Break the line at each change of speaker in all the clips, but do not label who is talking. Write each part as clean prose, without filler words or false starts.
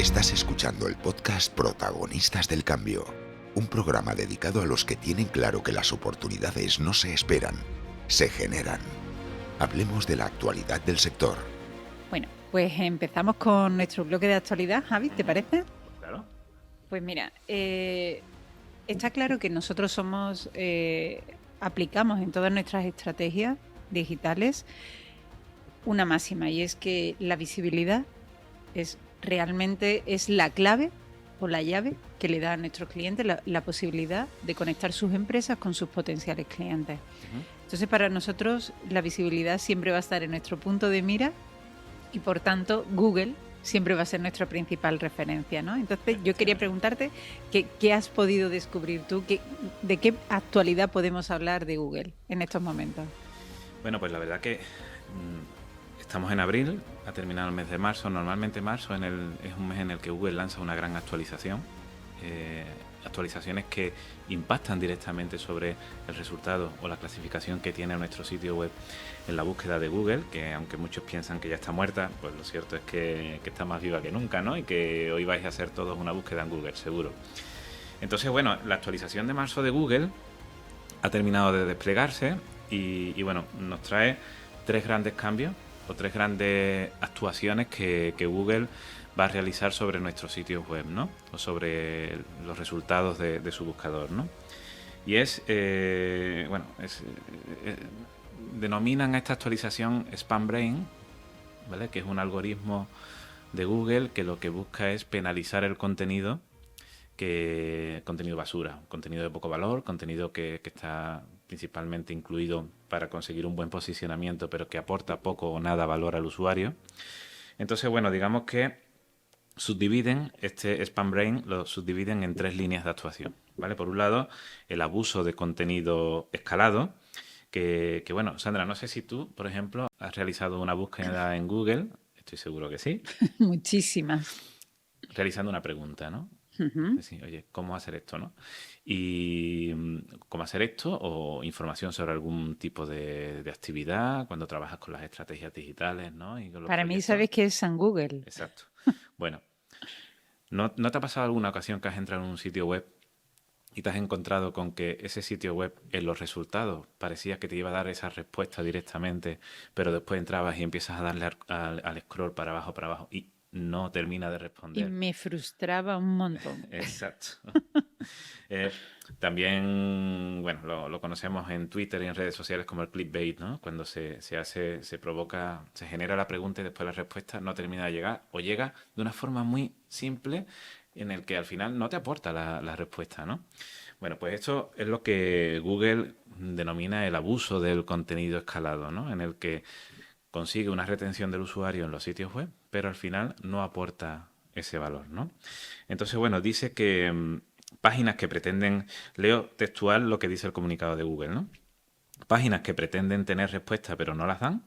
Estás escuchando el podcast Protagonistas del Cambio, un programa dedicado a los que tienen claro que las oportunidades no se esperan, se generan. Hablemos de la actualidad del sector.
Bueno, pues empezamos con nuestro bloque de actualidad, Javi, ¿te parece?
Claro.
Pues mira, está claro que nosotros aplicamos en todas nuestras estrategias digitales una máxima, y es que la visibilidad realmente es la clave o la llave que le da a nuestros clientes la posibilidad de conectar sus empresas con sus potenciales clientes. Entonces, para nosotros la visibilidad siempre va a estar en nuestro punto de mira y, por tanto, Google siempre va a ser nuestra principal referencia, ¿no? Entonces, yo quería preguntarte qué has podido descubrir tú, de qué actualidad podemos hablar de Google en estos momentos.
Bueno, pues la verdad que estamos en abril, ha terminado el mes de marzo. Normalmente marzo es un mes en el que Google lanza una gran actualización, actualizaciones que impactan directamente sobre el resultado o la clasificación que tiene nuestro sitio web en la búsqueda de Google, que aunque muchos piensan que ya está muerta, pues lo cierto es que está más viva que nunca, ¿no? Y que hoy vais a hacer todos una búsqueda en Google, seguro. Entonces, bueno, la actualización de marzo de Google ha terminado de desplegarse y bueno, nos trae tres grandes cambios o tres grandes actuaciones que Google va a realizar sobre nuestros sitios web, ¿no? O sobre los resultados de su buscador, ¿no? Y denominan a esta actualización Spam Brain, ¿vale? Que es un algoritmo de Google que lo que busca es penalizar el contenido basura, contenido de poco valor, contenido que está principalmente incluido para conseguir un buen posicionamiento, pero que aporta poco o nada valor al usuario. Entonces, bueno, digamos que este Spam Brain lo subdividen en tres líneas de actuación, ¿vale? Por un lado, el abuso de contenido escalado, que bueno, Sandra, no sé si tú, por ejemplo, has realizado una búsqueda en Google, estoy seguro que sí.
Muchísimas.
Realizando una pregunta, ¿no?
Uh-huh.
Decir, oye, ¿cómo hacer esto, no? Y cómo hacer esto o información sobre algún tipo de actividad cuando trabajas con las estrategias digitales, ¿no? Y con los
Para mí,
proyectos.
¿sabes qué es San Google?
Exacto. Bueno, ¿no te ha pasado alguna ocasión que has entrado en un sitio web y te has encontrado con que ese sitio web en los resultados parecía que te iba a dar esa respuesta directamente, pero después entrabas y empiezas a darle al scroll para abajo y no termina de
Y
responder?
me frustraba un montón.
Exacto. También, bueno, lo conocemos en Twitter y en redes sociales como el clickbait, ¿no? Cuando se genera la pregunta y después la respuesta no termina de llegar o llega de una forma muy simple en el que al final no te aporta la respuesta, ¿no? Bueno, pues esto es lo que Google denomina el abuso del contenido escalado, ¿no? En el que consigue una retención del usuario en los sitios web, pero al final no aporta ese valor, ¿no? Entonces, bueno, dice que páginas que pretenden, leo textual lo que dice el comunicado de Google, ¿no? Páginas que pretenden tener respuesta pero no las dan.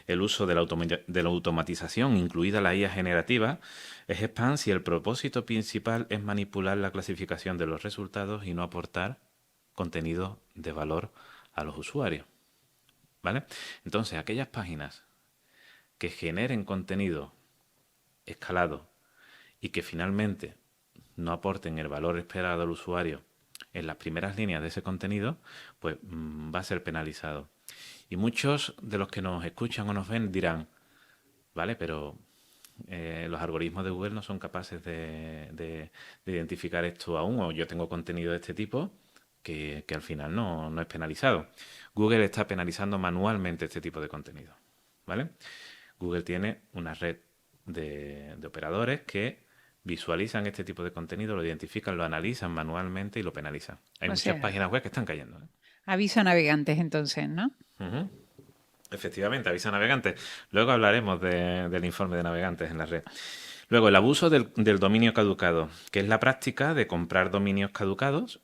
El uso de la automatización, incluida la IA generativa, es spam si el propósito principal es manipular la clasificación de los resultados y no aportar contenido de valor a los usuarios, ¿vale? Entonces, aquellas páginas que generen contenido escalado y que finalmente no aporten el valor esperado al usuario en las primeras líneas de ese contenido, pues va a ser penalizado. Y muchos de los que nos escuchan o nos ven dirán, vale, pero los algoritmos de Google no son capaces de identificar esto aún, o yo tengo contenido de este tipo que al final no es penalizado. Google está penalizando manualmente este tipo de contenido, ¿vale? Google tiene una red de operadores que visualizan este tipo de contenido, lo identifican, lo analizan manualmente y lo penalizan. Hay muchas páginas web que están cayendo, ¿eh?
Aviso a navegantes, entonces, ¿no?
Uh-huh. Efectivamente, avisa a navegantes. Luego hablaremos del informe de navegantes en la red. Luego, el abuso del dominio caducado, que es la práctica de comprar dominios caducados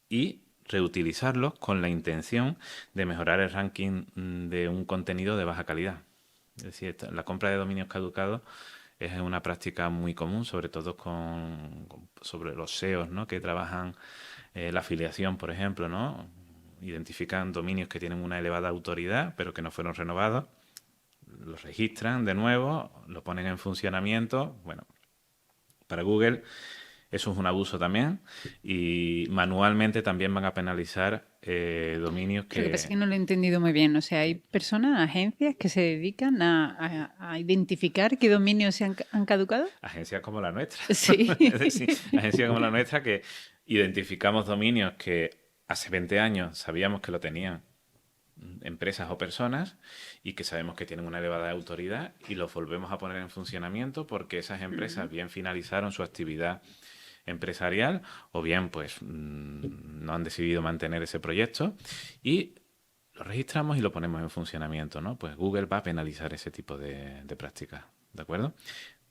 y reutilizarlos con la intención de mejorar el ranking de un contenido de baja calidad. Es decir, la compra de dominios caducados es una práctica muy común, sobre todo sobre los SEOs, ¿no? Que trabajan la afiliación, por ejemplo, ¿no? Identifican dominios que tienen una elevada autoridad, pero que no fueron renovados, los registran de nuevo, lo ponen en funcionamiento, bueno, Para Google eso es un abuso también, y manualmente también van a penalizar dominios
Lo que pasa es que no lo he entendido muy bien. O sea, hay personas, agencias que se dedican a identificar qué dominios han caducado.
Agencias como la nuestra.
Sí.
Es decir, agencias como la nuestra que identificamos dominios que hace 20 años sabíamos que lo tenían empresas o personas y que sabemos que tienen una elevada autoridad y los volvemos a poner en funcionamiento porque esas empresas bien finalizaron su actividad empresarial o bien pues no han decidido mantener ese proyecto y lo registramos y lo ponemos en funcionamiento, ¿no? Pues Google va a penalizar ese tipo de prácticas, ¿de acuerdo?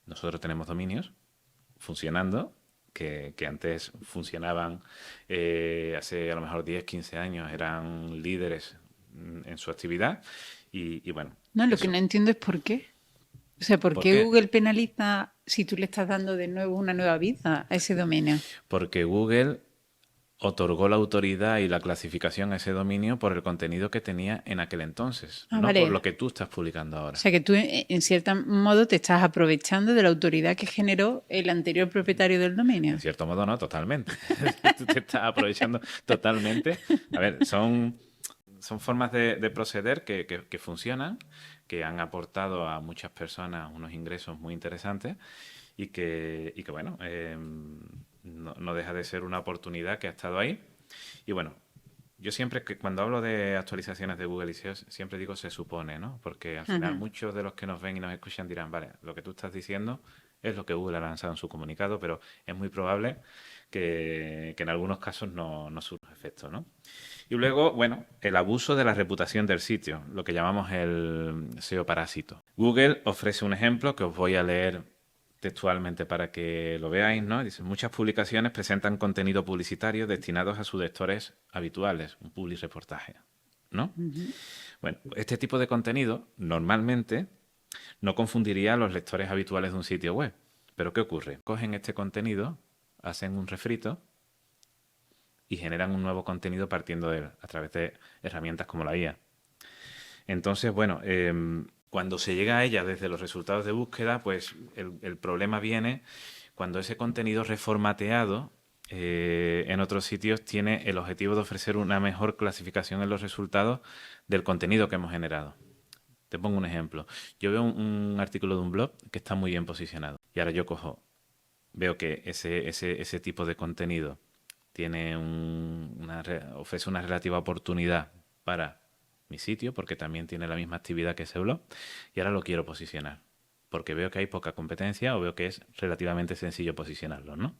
Nosotros tenemos dominios funcionando que antes funcionaban hace a lo mejor 10, 15 años, eran líderes en su actividad y bueno.
No, lo
eso.
que no entiendo es por qué. O sea, ¿por qué Google penaliza si tú le estás dando de nuevo una nueva vida a ese dominio?
Porque Google otorgó la autoridad y la clasificación a ese dominio por el contenido que tenía en aquel entonces, no
vale.
por lo que tú estás publicando ahora.
O sea, que tú, en cierto modo, te estás aprovechando de la autoridad que generó el anterior propietario del dominio.
En cierto modo, no, totalmente. Tú te estás aprovechando totalmente. A ver, son formas de proceder que funcionan, que han aportado a muchas personas unos ingresos muy interesantes y que bueno, no deja de ser una oportunidad que ha estado ahí. Y bueno, yo siempre, cuando hablo de actualizaciones de Google y SEO, siempre digo se supone, ¿no? Porque al final muchos de los que nos ven y nos escuchan dirán, vale, lo que tú estás diciendo es lo que Google ha lanzado en su comunicado, pero es muy probable que en algunos casos no surja efecto, ¿no? Y luego, bueno, el abuso de la reputación del sitio, lo que llamamos el SEO parásito. Google ofrece un ejemplo que os voy a leer textualmente para que lo veáis, ¿no? Dice, muchas publicaciones presentan contenido publicitario destinados a sus lectores habituales, un public reportaje, ¿no? Bueno, este tipo de contenido normalmente no confundiría a los lectores habituales de un sitio web. Pero ¿qué ocurre? Cogen este contenido, hacen un refrito y generan un nuevo contenido partiendo de él, a través de herramientas como la IA. Entonces, bueno, cuando se llega a ella desde los resultados de búsqueda, pues el problema viene cuando ese contenido reformateado en otros sitios tiene el objetivo de ofrecer una mejor clasificación en los resultados del contenido que hemos generado. Te pongo un ejemplo. Yo veo un artículo de un blog que está muy bien posicionado y ahora yo veo que ese tipo de contenido tiene ofrece una relativa oportunidad para mi sitio porque también tiene la misma actividad que ese blog y ahora lo quiero posicionar porque veo que hay poca competencia o veo que es relativamente sencillo posicionarlo, ¿no?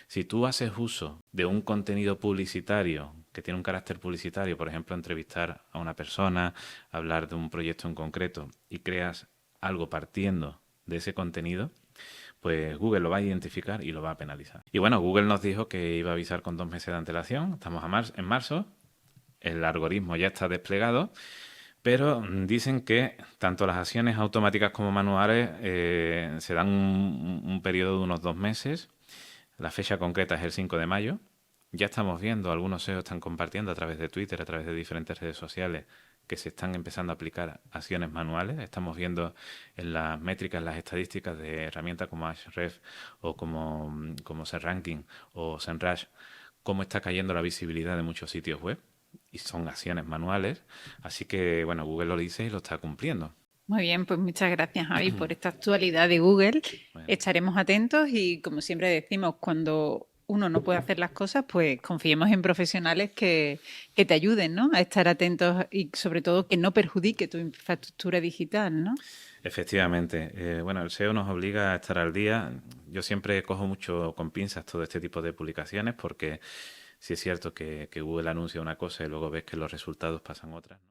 Si tú haces uso de un contenido publicitario que tiene un carácter publicitario, por ejemplo, entrevistar a una persona, hablar de un proyecto en concreto y creas algo partiendo de ese contenido, pues Google lo va a identificar y lo va a penalizar. Y bueno, Google nos dijo que iba a avisar con 2 meses de antelación. Estamos en marzo, el algoritmo ya está desplegado, pero dicen que tanto las acciones automáticas como manuales se dan un periodo de unos 2 meses. La fecha concreta es el 5 de mayo. Ya estamos viendo, algunos SEO están compartiendo a través de Twitter, a través de diferentes redes sociales, que se están empezando a aplicar acciones manuales. Estamos viendo en las métricas, las estadísticas de herramientas como Ahrefs o como SERranking o SEMrush, cómo está cayendo la visibilidad de muchos sitios web. Y son acciones manuales. Así que, bueno, Google lo dice y lo está cumpliendo.
Muy bien, pues muchas gracias, Javi, por esta actualidad de Google.
Bueno.
Estaremos atentos y, como siempre decimos, cuando uno no puede hacer las cosas, pues confiemos en profesionales que te ayuden, ¿no?, a estar atentos y, sobre todo, que no perjudique tu infraestructura digital, ¿no?
Efectivamente. Bueno, el SEO nos obliga a estar al día. Yo siempre cojo mucho con pinzas todo este tipo de publicaciones porque sí es cierto que Google anuncia una cosa y luego ves que los resultados pasan otras, ¿no?